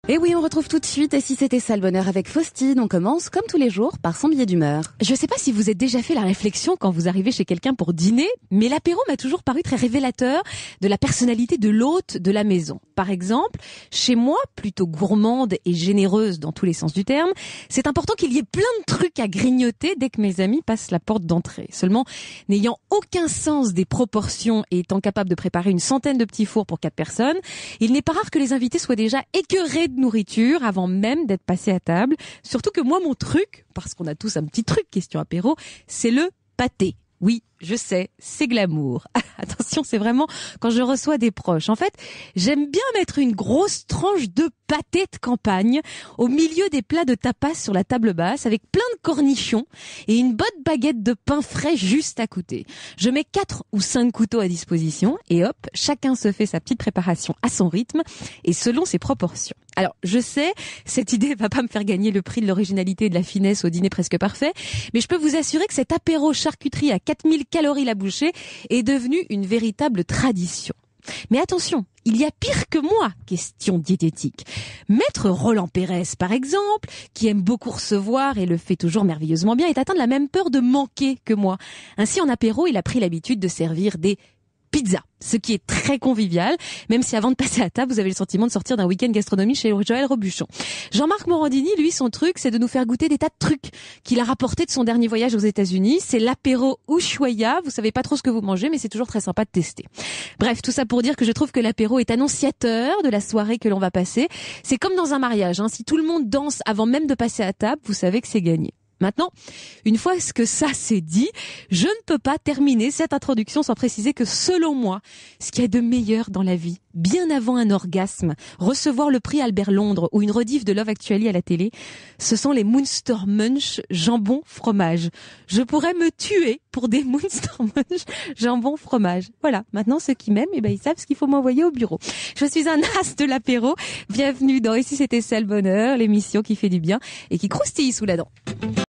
Et oui, on retrouve tout de suite Et si c'était ça le bonheur avec Faustine. On commence comme tous les jours par son billet d'humeur. Je sais pas si vous êtes déjà fait la réflexion quand vous arrivez chez quelqu'un pour dîner, mais l'apéro m'a toujours paru très révélateur de la personnalité de l'hôte de la maison. Par exemple, chez moi, plutôt gourmande et généreuse dans tous les sens du terme, c'est important qu'il y ait plein de trucs à grignoter dès que mes amis passent la porte d'entrée. Seulement, n'ayant aucun sens des proportions et étant capable de préparer une centaine de petits fours pour 4 personnes, il n'est pas rare que les invités soient déjà écœurés de nourriture avant même d'être passés à table. Surtout que moi, mon truc, parce qu'on a tous un petit truc question apéro, c'est le pâté. Oui, je sais, c'est glamour. Attention, c'est vraiment quand je reçois des proches. En fait, j'aime bien mettre une grosse tranche de pâté de campagne au milieu des plats de tapas sur la table basse avec plein de cornichons et une bonne baguette de pain frais juste à côté. Je mets 4 ou 5 couteaux à disposition et hop, chacun se fait sa petite préparation à son rythme et selon ses proportions. Alors, je sais, cette idée va pas me faire gagner le prix de l'originalité et de la finesse au dîner presque parfait, mais je peux vous assurer que cet apéro charcuterie à 4000 calories la bouchée est devenu une véritable tradition. Mais attention, il y a pire que moi, question diététique. Maître Roland Pérez, par exemple, qui aime beaucoup recevoir et le fait toujours merveilleusement bien, est atteint de la même peur de manquer que moi. Ainsi, en apéro, il a pris l'habitude de servir des pizzas, ce qui est très convivial, même si avant de passer à table, vous avez le sentiment de sortir d'un week-end gastronomie chez Joël Robuchon. Jean-Marc Morandini, lui, son truc, c'est de nous faire goûter des tas de trucs qu'il a rapportés de son dernier voyage aux États-Unis. C'est l'apéro Ushuaïa. Vous savez pas trop ce que vous mangez, mais c'est toujours très sympa de tester. Bref, tout ça pour dire que je trouve que l'apéro est annonciateur de la soirée que l'on va passer. C'est comme dans un mariage, hein. Si tout le monde danse avant même de passer à table, vous savez que c'est gagné. Maintenant, une fois que ça c'est dit, je ne peux pas terminer cette introduction sans préciser que selon moi, ce qu'il y a de meilleur dans la vie, bien avant un orgasme, recevoir le prix Albert Londres ou une rediff de Love Actually à la télé, ce sont les Munster Munch jambon fromage. Je pourrais me tuer pour des Munster Munch jambon fromage. Voilà, maintenant ceux qui m'aiment, ils savent ce qu'il faut m'envoyer au bureau. Je suis un as de l'apéro. Bienvenue dans Et si c'était ça le bonheur, l'émission qui fait du bien et qui croustille sous la dent.